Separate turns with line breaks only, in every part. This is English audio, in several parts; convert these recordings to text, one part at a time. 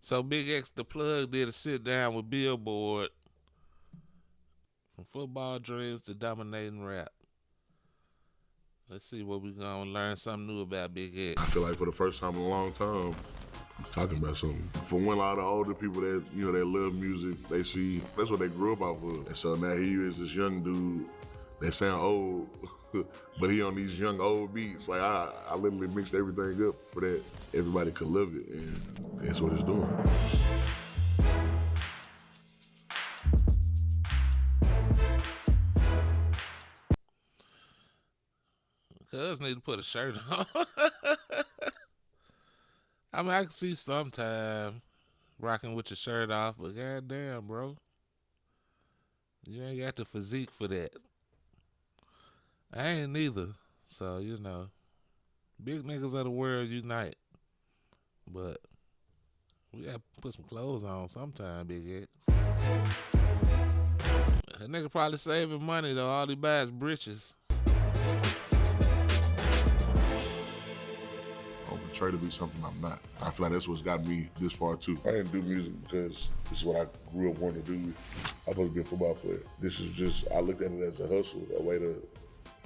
So BigXthaPlug did a sit down with Billboard from football dreams to dominating rap. Let's see what we gonna learn something new about Big X.
I feel like for the first time in a long time, I'm talking about something. For one, a lot of older people that that love music, they see that's what they grew up off of. And so now here you is, this young dude that sound old, but he on these young old beats. Like I literally mixed everything up for that everybody could love it, and that's what it's doing.
Cuz need to put a shirt on. I mean, I can see sometime rocking with your shirt off, but goddamn, bro, you ain't got the physique for that. I ain't neither. So, big niggas of the world unite. But we gotta put some clothes on sometime, Big X. That nigga probably saving money though. All he buys is britches.
I'm portrayed to be something I'm not. I feel like that's what's got me this far too. I didn't do music because this is what I grew up wanting to do. I supposed to be a football player. This is just, I looked at it as a hustle, a way to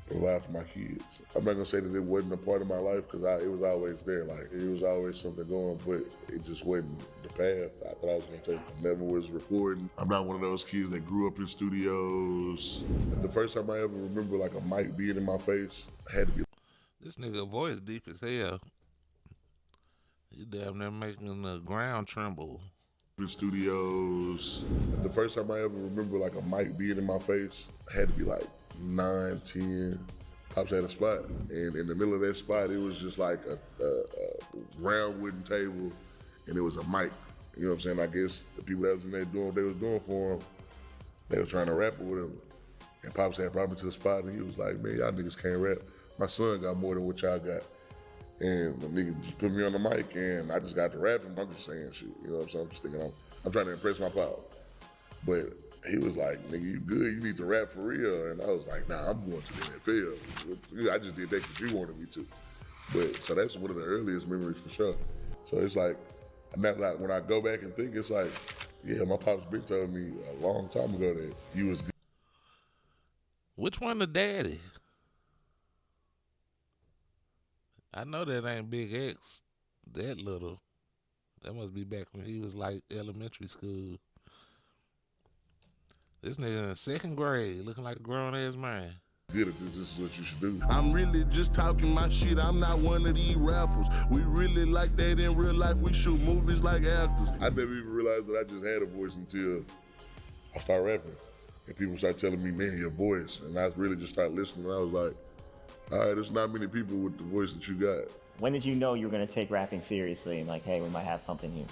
provide for my kids. I'm not gonna say that it wasn't a part of my life because it was always there. Like it was always something going, but it just wasn't the path I thought I was gonna take. I never was recording. I'm not one of those kids that grew up in studios. The first time I ever remember like a mic being in my face had to be.
This nigga voice deep as hell. You damn near making the ground tremble.
In studios. The first time I ever remember like a mic being in my face had to be like 9, 10. Pops had a spot, and in the middle of that spot, it was just like a round wooden table, and it was a mic. You know what I'm saying? I guess the people that was in there doing what they was doing for him, they were trying to rap or whatever. And Pops had brought me to the spot, and he was like, man, y'all niggas can't rap. My son got more than what y'all got. And the nigga just put me on the mic, and I just got to rapping. I'm just saying shit, you know what I'm saying? I'm just thinking I'm trying to impress my pop. But he was like, nigga, you good, you need to rap for real. And I was like, nah, I'm going to the NFL. I just did that because you wanted me to. But, so that's one of the earliest memories for sure. So it's like, when I go back and think, it's like, yeah, my pops been told me a long time ago that you was good.
Which one the daddy? I know that ain't Big X that little. That must be back when he was like elementary school. This nigga in second grade, looking like a grown ass man.
Good at this is what you should do.
I'm really just talking my shit, I'm not one of these rappers. We really like that in real life, we shoot movies like actors.
I never even realized that I just had a voice until I started rapping. And people started telling me, man, your voice. And I really just started listening, and I was like, all right, there's not many people with the voice that you got.
When did you know you were gonna take rapping seriously and like, hey, we might have something here?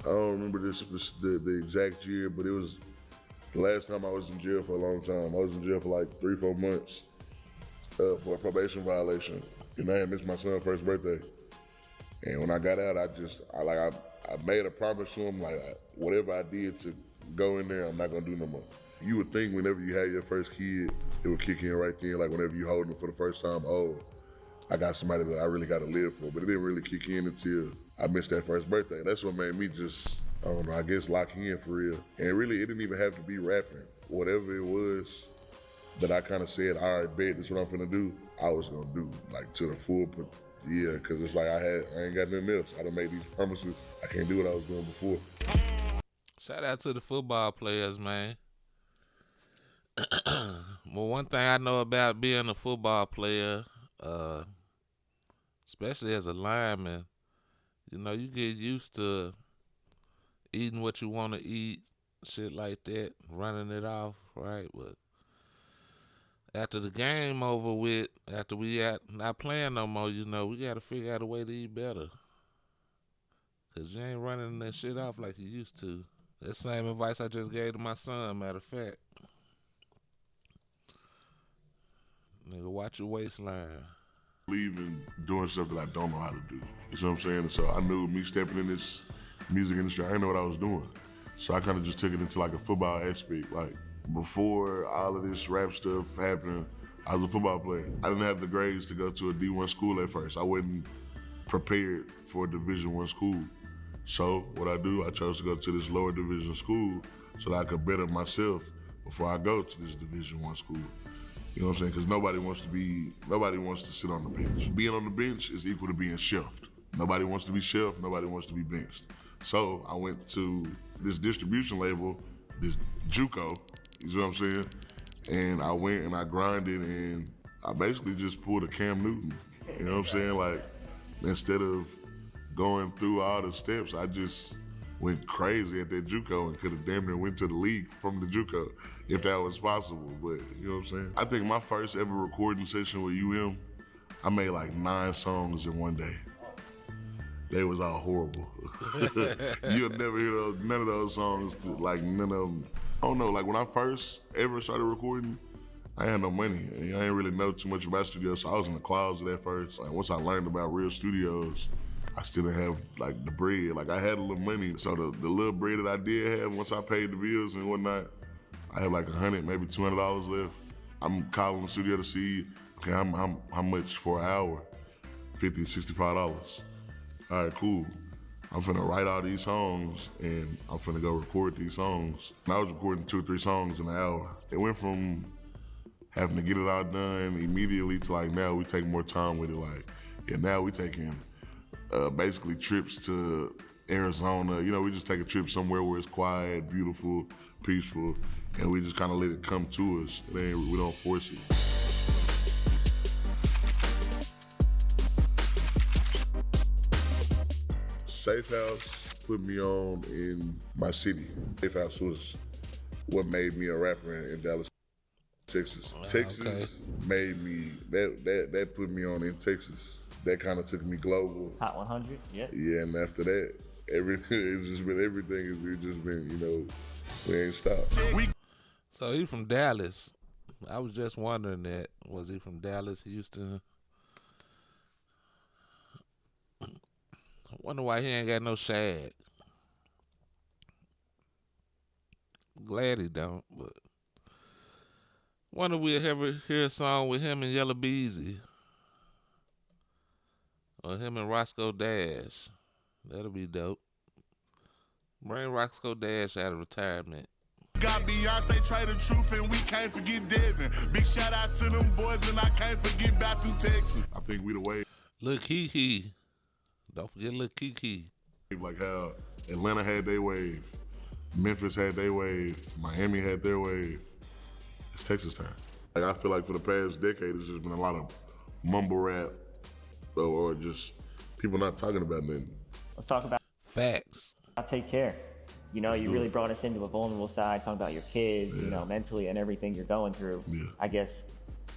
I don't remember the exact year, but it was the last time I was in jail for a long time. I was in jail for like 3-4 months for a probation violation. And I had missed my son's first birthday. And when I got out, I made a promise to him, like whatever I did to go in there, I'm not gonna do no more. You would think whenever you had your first kid, it would kick in right then, like whenever you hold them for the first time, oh, I got somebody that I really got to live for, but it didn't really kick in until I missed that first birthday. That's what made me just, I don't know, I guess lock in for real. And really, it didn't even have to be rapping. Whatever it was that I kind of said, all right, bet, this is what I'm finna do, I was gonna do, like to the full, but yeah, because it's like I ain't got nothing else. I done made these promises. I can't do what I was doing before.
Shout out to the football players, man. Well, one thing I know about being a football player, especially as a lineman, you get used to eating what you want to eat, shit like that, running it off, right? But after the game over with, after we not playing no more, we got to figure out a way to eat better. Because you ain't running that shit off like you used to. That same advice I just gave to my son, matter of fact. Nigga, watch your waistline.
Believe in doing stuff that I don't know how to do. You know what I'm saying? So I knew me stepping in this music industry, I didn't know what I was doing. So I kind of just took it into like a football aspect. Like before all of this rap stuff happened, I was a football player. I didn't have the grades to go to a D1 school at first. I wasn't prepared for a Division I school. So what I chose to go to this lower division school so that I could better myself before I go to this Division I school. You know what I'm saying? Because nobody wants to sit on the bench. Being on the bench is equal to being shelved. Nobody wants to be shelved, nobody wants to be benched. So I went to this distribution label, this JUCO, you know what I'm saying? And I went and I grinded and I basically just pulled a Cam Newton. You know what I'm saying? Like, instead of going through all the steps, I just went crazy at that JUCO and could have damn near went to the league from the JUCO if that was possible, but you know what I'm saying? I think my first ever recording session with I made like 9 songs in one day. They was all horrible. You'll never hear none of those songs, like none of them. I don't know, like when I first ever started recording, I had no money. And I didn't really know too much about studios, so I was in the closet at first. Like once I learned about real studios, I still didn't have like the bread. Like I had a little money, so the little bread that I did have, once I paid the bills and whatnot, I had like $100, maybe $200 left. I'm calling the studio to see, okay, how much for an hour? $50, $65. All right, cool. I'm finna write all these songs and I'm finna go record these songs. And I was recording 2 or 3 songs in an hour. It went from having to get it all done immediately to like now we take more time with it. Like, yeah, now we taking basically trips to Arizona. You know, we just take a trip somewhere where it's quiet, beautiful, peaceful, and we just kind of let it come to us. We don't force it. Safe House put me on in my city. Safe House was what made me a rapper in Dallas, Texas. Texas made me, that put me on in Texas. That kind of took me global.
Hot 100, yeah.
Yeah, and after that, everything, it's just been, you know, we ain't stopped.
So he from Dallas. I was just wondering that. Was he from Dallas, Houston? I wonder why he ain't got no shag. Glad he don't, but wonder if we'll ever hear a song with him and Yellow Beezy. Or him and Roscoe Dash. That'll be dope. Bring Roscoe Dash out of retirement.
Got Beyonce, try the truth, and we can't forget Devin. Big shout out to them boys, and I can't forget about through Texas.
I think we the wave.
Lil Kiki. Don't forget Lil Kiki.
Like how Atlanta had their wave, Memphis had their wave, Miami had their wave. It's Texas time. Like I feel like for the past decade, it's just been a lot of mumble rap or just people not talking about nothing.
Let's talk about
Facts.
Take Care. You know, you really brought us into a vulnerable side, talking about your kids, you know, mentally and everything you're going through.
Yeah.
I guess,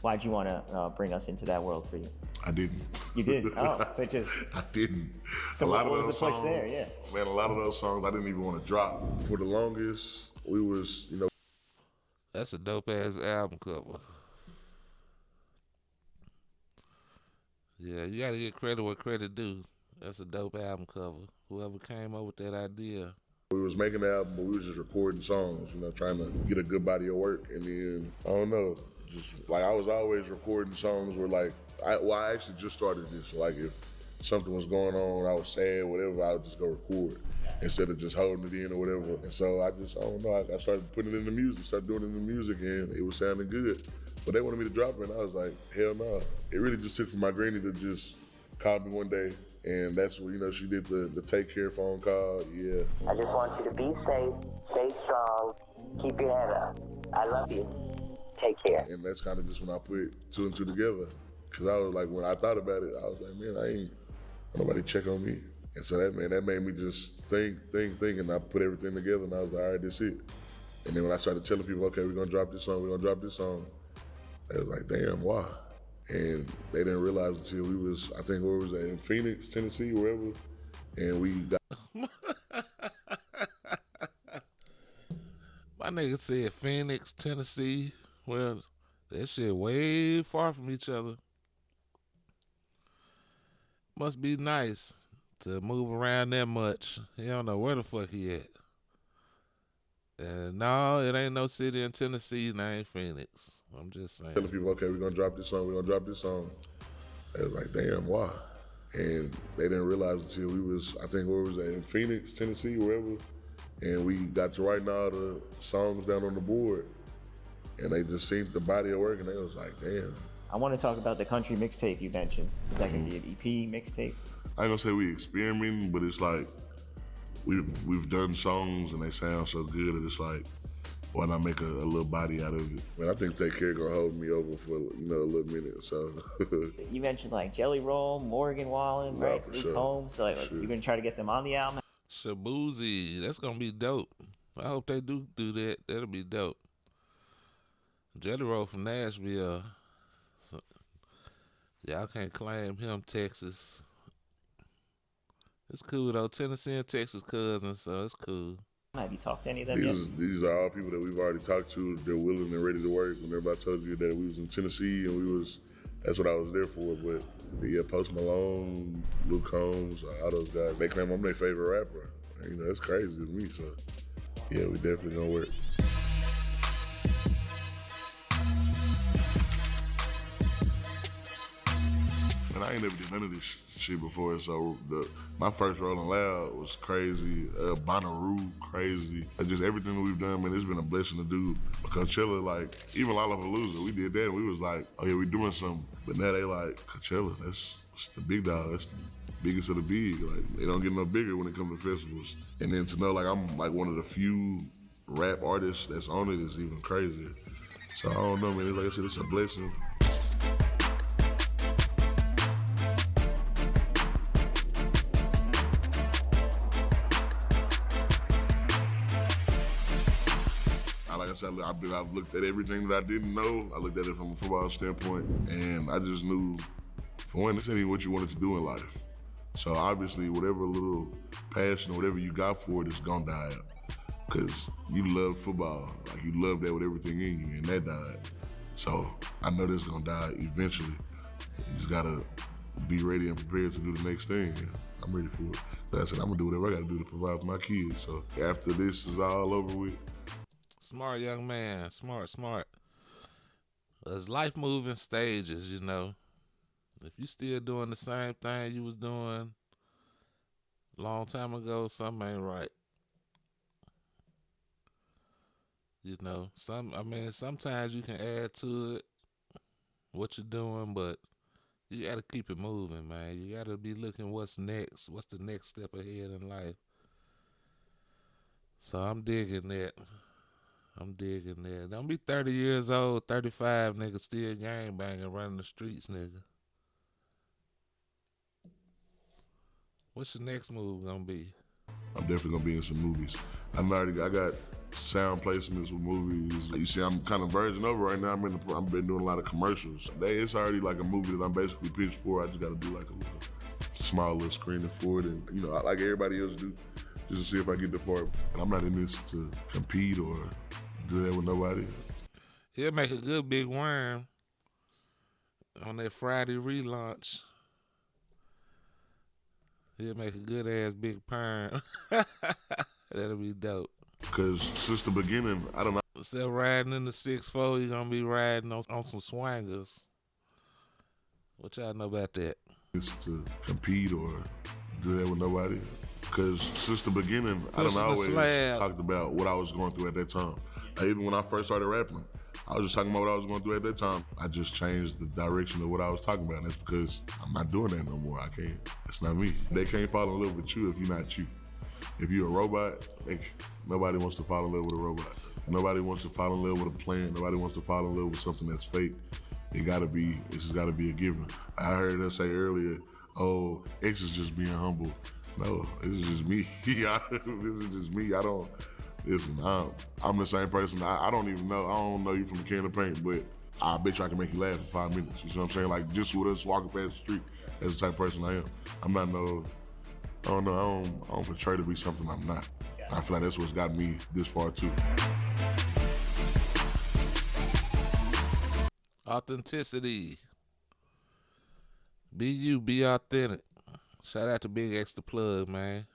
why'd you want to bring us into that world for you?
I didn't.
You did? Oh, so it just...
I didn't.
So what was the push there? Yeah.
Man, a lot of those songs I didn't even want to drop. For the longest, we was, you know.
That's a dope-ass album cover. Yeah, you got to get credit where credit due. That's a dope album cover. Whoever came up with that idea.
We was making the album, but we was just recording songs, you know, trying to get a good body of work. And then, I don't know, just like I was always recording songs where like, I actually just started this. Like if something was going on, I was sad, whatever, I would just go record instead of just holding it in or whatever. And so I don't know, I started putting it in the music, started doing it in the music, and it was sounding good. But they wanted me to drop it, and I was like, hell no. It really just took for my granny to just call me one day, and that's when, you know, she did the Take Care phone call, yeah.
I just want you to be safe, stay strong, keep your head up. I love you. Take care.
And that's kind of just when I put 2 and 2 together. Because I was like, when I thought about it, I was like, man, I ain't nobody check on me. And so that made me just think, and I put everything together, and I was like, all right, that's it. And then when I started telling people, okay, we're gonna drop this song, they was like, damn, why? And they didn't realize until we was, I think, where was that, in Phoenix, Tennessee, wherever, and we got.
My nigga said Phoenix, Tennessee. Well, that shit way far from each other. Must be nice to move around that much. He don't know where the fuck he at. And no, it ain't no city in Tennessee, and I ain't Phoenix. I'm just saying.
Telling people, okay, we're gonna drop this song, They was like, damn, why? And they didn't realize until we was, I think, where was that, in Phoenix, Tennessee, wherever. And we got to writing all the songs down on the board. And they just seen the body of work and they was like, damn.
I want to talk about the country mixtape you mentioned. Is that going to be an EP mixtape?
I ain't gonna say we experimenting, but it's like, we've done songs and they sound so good that it's like, why not make a little body out of it? Man, I think Take Care gonna hold me over for, a little minute, so.
You mentioned like Jelly Roll, Morgan Wallen, right?
for
Luke
sure.
Combs. So like, you're gonna try to get them on the album.
Shabuzi, that's gonna be dope. I hope they do that. That'll be dope. Jelly Roll from Nashville. So, y'all can't claim him Texas. It's cool though. Tennessee and Texas cousins, so it's cool.
Have you talked to any of them yet?
These are all people that we've already talked to. They're willing and ready to work. Whenever I told you that we was in Tennessee and that's what I was there for. But yeah, Post Malone, Luke Combs, all those guys, they claim I'm their favorite rapper. That's crazy to me. So yeah, we definitely gonna work. And I ain't never did none of this shit before, so my first Rolling Loud was crazy. Bonnaroo, crazy. Just everything that we've done, man, it's been a blessing to do. Coachella, like, even Lollapalooza, we did that and we was like, oh yeah, we doing something. But now they like, Coachella, that's the big dog, that's the biggest of the big. Like, they don't get no bigger when it comes to festivals. And then to know, like, I'm like one of the few rap artists that's on it is even crazier. So I don't know, man, it's like I said, it's a blessing. Like I said, I've looked at everything that I didn't know. I looked at it from a football standpoint, and I just knew, for one, this ain't even what you wanted to do in life. So obviously, whatever little passion or whatever you got for it is gonna die out. Because you love football, like you love that with everything in you, and that died. So I know this is gonna die eventually. You just gotta be ready and prepared to do the next thing. And I'm ready for it. Like I said, I'm gonna do whatever I gotta do to provide for my kids. So after this is all over with,
Smart young man, smart. There's life moving stages, If you still doing the same thing you was doing a long time ago, something ain't right. Sometimes you can add to it what you're doing, but you gotta keep it moving, man. You gotta be looking what's next, what's the next step ahead in life. So I'm digging that. Don't be 30 years old, 35, nigga, still gang banging, running the streets, nigga. What's your next move gonna be?
I'm definitely gonna be in some movies. I got sound placements with movies. You see, I'm kind of verging over right now. I've been doing a lot of commercials. It's already like a movie that I'm basically pitched for. I just gotta do like a small little screening for it, and like everybody else do, just to see if I get the part. And I'm not in this to compete or do that with nobody.
He'll make a good big worm on that Friday relaunch. He'll make a good ass big perm. That'll be dope.
Cause since the beginning, I don't know.
Instead of riding in the 6'4", you're gonna be riding on some swangers. What y'all know about that?
It's to compete or do that with nobody. Cause since the beginning, I don't always talked about what I was going through at that time. Even when I first started rapping, I was just talking about what I was going through at that time. I just changed the direction of what I was talking about. And that's because I'm not doing that no more. I can't. That's not me. They can't fall in love with you if you're not you. If you're a robot, nobody wants to fall in love with a robot. Nobody wants to fall in love with a plan. Nobody wants to fall in love with something that's fake. It's just gotta be a given. I heard her say earlier, oh, X is just being humble. No, this is just me. This is just me. Listen, I'm the same person. I don't even know. I don't know you from a can of paint, but I bet you I can make you laugh for 5 minutes. You know what I'm saying? Like, just with us walking past the street, that's the type of person I am. I'm not I don't portray to be something I'm not. I feel like that's what's got me this far, too.
Authenticity. Be you, be authentic. Shout out to BigXthaPlug, man.